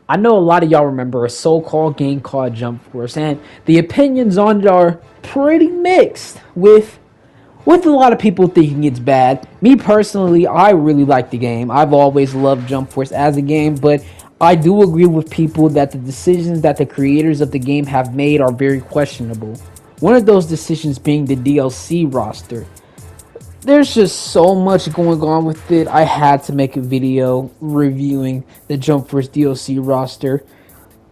I know a lot of y'all remember a so-called game called Jump Force, and the opinions on it are pretty mixed. With a lot of people thinking it's bad. Me personally, I really like the game. I've always loved Jump Force as a game, but I do agree with people that the decisions that the creators of the game have made are very questionable. One of those decisions being the DLC roster. There's just so much going on with it. I had to make a video reviewing the Jump Force DLC roster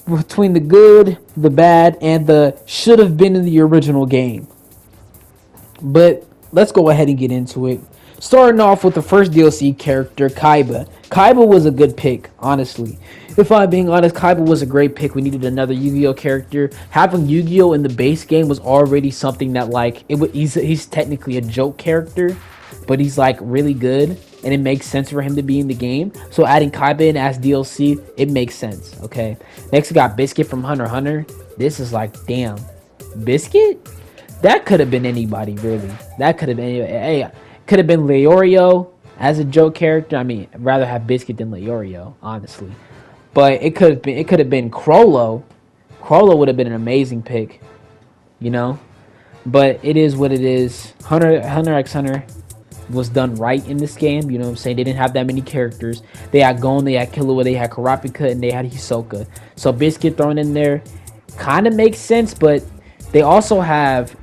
between the good, the bad, and the should have been in the original game. But let's go ahead and get into it. Starting off with the first DLC character, Kaiba. Kaiba was a good pick, honestly. If I'm being honest, Kaiba was a great pick. We needed another Yu-Gi-Oh character. Having Yu-Gi-Oh in the base game was already something that like he's technically a joke character, but he's like really good, and it makes sense for him to be in the game. So adding Kaiba in as DLC, it makes sense. Okay. Next we got Biscuit from Hunter x Hunter. This is like, damn, Biscuit? That could have been anybody, really. That could have been, hey, could have been Leorio as a joke character. I mean, I'd rather have Biscuit than Leorio, honestly. But it could have been Crollo. Crollo would have been an amazing pick, you know. But it is what it is. Hunter x Hunter was done right in this game. You know what I'm saying? They didn't have that many characters. They had Gon, they had Killua, they had Karapika, and they had Hisoka. So Biscuit thrown in there kind of makes sense, but they also have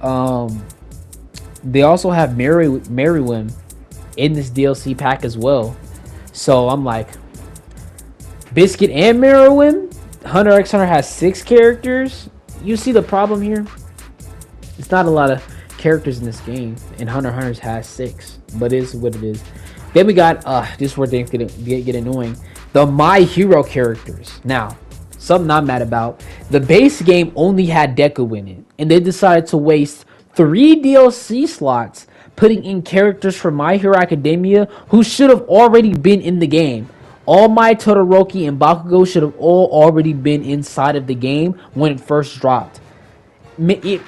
Meriwin in this DLC pack as well. So I'm like, Biscuit and Meriwin. Hunter x Hunter has 6 characters. You see the problem here? It's not a lot of characters in this game, and Hunter x Hunter has 6, but it is what it is. Then we got this is where things get annoying. The My Hero characters. Now, something I'm mad about. The base game only had Deku in it, and they decided to waste 3 DLC slots putting in characters from My Hero Academia who should have already been in the game. All Might, Todoroki, and Bakugo should have all already been inside of the game when it first dropped. Maybe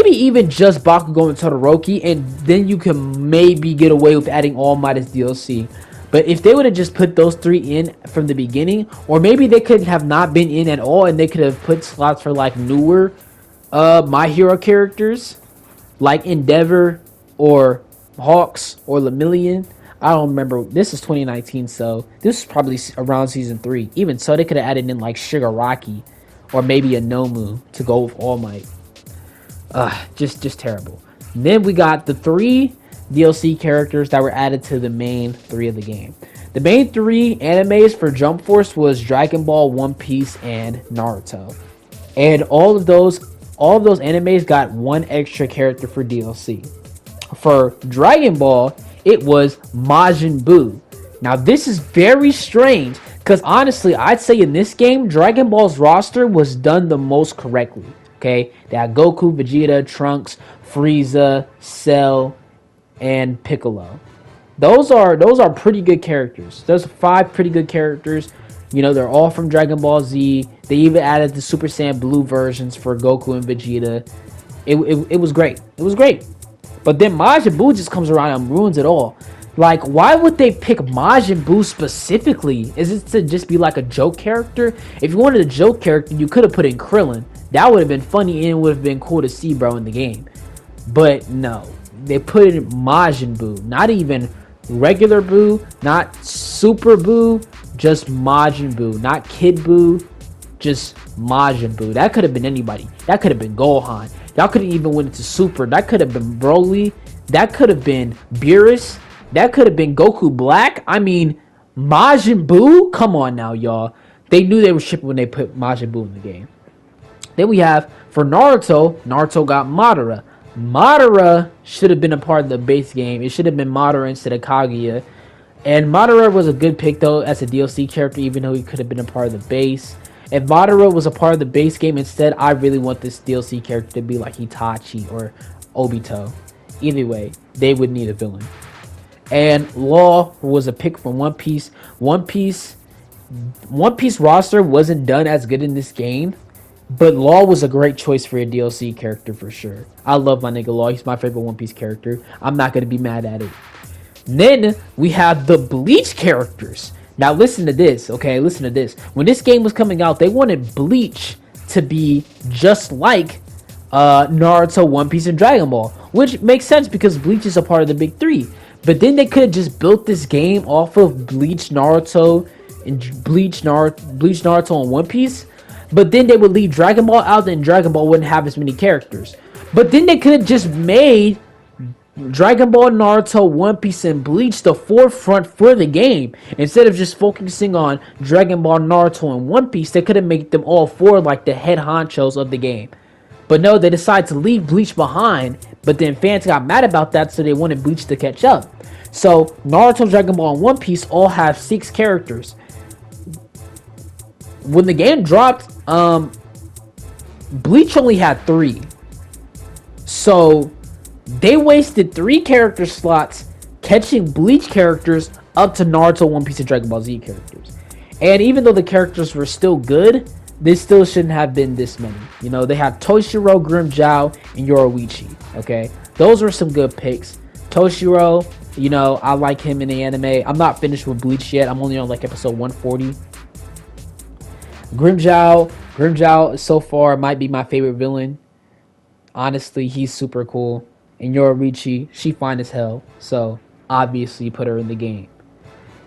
even just Bakugo and Todoroki, and then you can maybe get away with adding All Might as DLC. But if they would have just put those 3 in from the beginning, or maybe they could have not been in at all, and they could have put slots for like newer My Hero characters, like Endeavor or Hawks or Lemillion. I don't remember. This is 2019, so this is probably around season 3. Even so, they could have added in like Shigaraki or maybe a Nomu to go with All Might. Just terrible. And then we got the 3 DLC characters that were added to the main 3 of the game. The main 3 animes for Jump Force was Dragon Ball, One Piece, and Naruto. And all of those animes got 1 extra character for DLC. For Dragon Ball, it was Majin Buu. Now this is very strange, because honestly, I'd say in this game, Dragon Ball's roster was done the most correctly. Okay, they had Goku, Vegeta, Trunks, Frieza, Cell, and Piccolo. Those are pretty good characters. Those are 5 pretty good characters. You know, they're all from Dragon Ball Z. They even added the Super Saiyan Blue versions for Goku and Vegeta. It was great. It was great. But then Majin Buu just comes around and ruins it all. Like, why would they pick Majin Buu specifically? Is it to just be like a joke character? If you wanted a joke character, you could have put in Krillin. That would have been funny and it would have been cool to see, bro, in the game. But no, they put in Majin Buu. Not even regular Buu, not Super Buu, just Majin Buu. Not Kid Buu, just Majin Buu. That could have been anybody. That could have been Gohan. Y'all could have even went into Super. That could have been Broly. That could have been Beerus. That could have been Goku Black. I mean, Majin Buu? Come on now, y'all. They knew they were shipping when they put Majin Buu in the game. Then we have, for Naruto, Naruto got Madara. Madara should have been a part of the base game. It should have been Madara instead of Kaguya. And Madara was a good pick, though, as a DLC character, even though he could have been a part of the base. If Madara was a part of the base game instead, I really want this DLC character to be like Itachi or Obito. Either way, they would need a villain. And Law was a pick from One Piece. One Piece roster wasn't done as good in this game, but Law was a great choice for a DLC character for sure. I love my nigga Law. He's my favorite One Piece character. I'm not going to be mad at it. And then we have the Bleach characters. Now listen to this, okay? Listen to this. When this game was coming out, they wanted Bleach to be just like Naruto, One Piece, and Dragon Ball, which makes sense because Bleach is a part of the big three. But then they could have just built this game off of Bleach, Naruto, and Bleach, Naruto, and One Piece. But then they would leave Dragon Ball out, and Dragon Ball wouldn't have as many characters. But then they could have just made Dragon Ball, Naruto, One Piece, and Bleach the forefront for the game. Instead of just focusing on Dragon Ball, Naruto, and One Piece, they could have made them all four like the head honchos of the game. But no, they decided to leave Bleach behind, but then fans got mad about that, so they wanted Bleach to catch up. So Naruto, Dragon Ball, and One Piece all have 6 characters. When the game dropped, Bleach only had 3. So they wasted 3 character slots catching Bleach characters up to Naruto, One Piece, and Dragon Ball Z characters. And even though the characters were still good, they still shouldn't have been this many. You know, they had Toshiro, Grimmjow, and Yoruichi. Okay, those were some good picks. Toshiro, you know, I like him in the anime. I'm not finished with Bleach yet. I'm only on like episode 140. Grimmjow so far might be my favorite villain. Honestly, he's super cool. And Yoruichi, she fine as hell. So obviously put her in the game.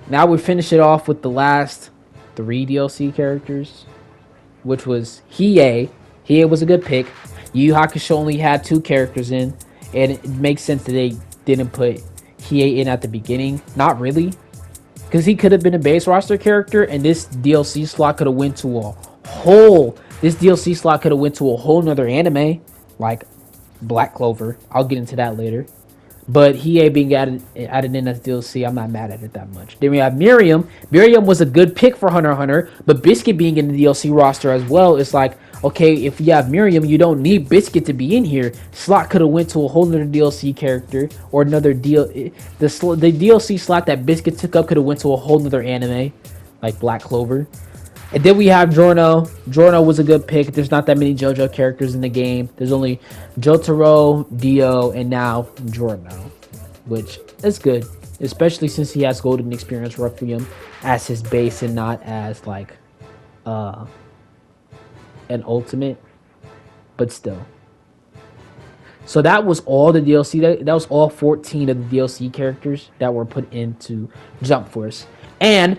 Now we finish it off with the last 3 DLC characters, which was Hiei. Hiei was a good pick. Yu Yu Hakusho only had 2 characters in, and it makes sense that they didn't put Hiei in at the beginning. Not really, because he could have been a base roster character, and this DLC slot could have went to a whole. This DLC slot could have went to a whole nother anime, like Black Clover. I'll get into that later. But Hiei being added in as DLC, I'm not mad at it that much. Then we have Miriam. Miriam was a good pick for Hunter x Hunter, but Biscuit being in the DLC roster as well, it's like, okay, if you have Miriam, you don't need Biscuit to be in here. Slot could have went to a whole other DLC character or another deal. The DLC slot that Biscuit took up could have went to a whole other anime, like Black Clover. And then we have Giorno. Giorno was a good pick. There's not that many JoJo characters in the game. There's only Jotaro, Dio, and now Giorno, which is good, especially since he has Golden Experience Requiem as his base and not as like an ultimate, but still. So that was all the DLC. That was all 14 of the DLC characters that were put into Jump Force. And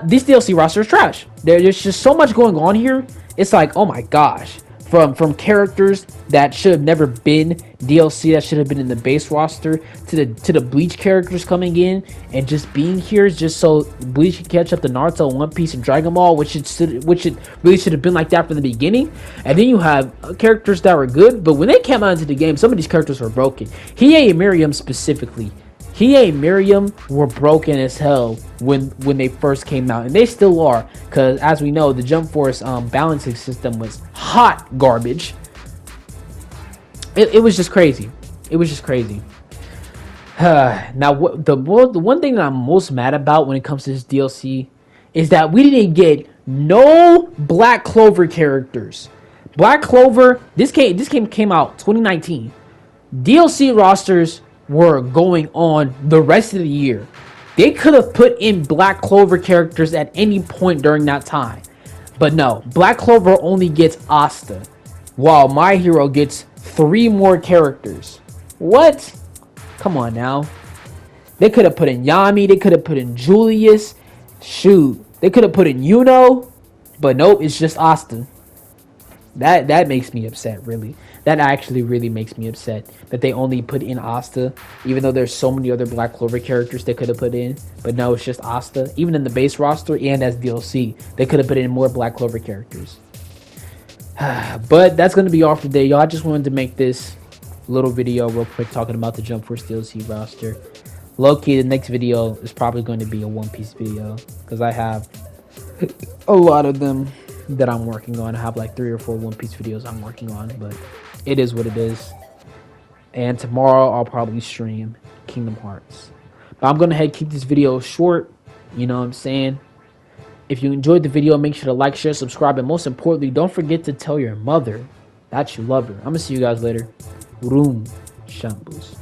this DLC roster is trash. There's just so much going on here. It's like, oh my gosh. From characters that should have never been DLC, that should have been in the base roster, to the Bleach characters coming in and just being here just so Bleach can catch up to Naruto, One Piece, and Dragon Ball, which it really should have been like that from the beginning. And then you have characters that were good, but when they came out into the game, some of these characters were broken. Hiei and Miriam specifically. Hiei and Miriam were broken as hell when they first came out, and they still are, because as we know, the Jump Force balancing system was hot garbage. It was just crazy. It was just crazy. Now, the one thing that I'm most mad about when it comes to this DLC is that we didn't get no Black Clover characters. Black Clover, this game came out 2019. DLC rosters were going on the rest of the year. They could have put in Black Clover characters at any point during that time. But no, Black Clover only gets Asta, while My Hero gets 3 more characters. What? Come on now. They could have put in Yami, they could have put in Julius. Shoot, they could have put in Yuno, but nope, it's just Asta. That makes me upset, really. That actually really makes me upset that they only put in Asta, even though there's so many other Black Clover characters they could have put in. But no, it's just Asta. Even in the base roster and as DLC, they could have put in more Black Clover characters. But that's going to be all for today, y'all. I just wanted to make this little video real quick talking about the Jump Force DLC roster. Low-key, the next video is probably going to be a One Piece video, because I have a lot of them that I'm working on. I have like 3 or 4 One Piece videos I'm working on, but it is what it is. And tomorrow I'll probably stream Kingdom Hearts. But I'm gonna keep this video short, you know what I'm saying? If you enjoyed the video, make sure to like, share, subscribe, and most importantly, don't forget to tell your mother that you love her. I'm gonna see you guys later. Room Shambles.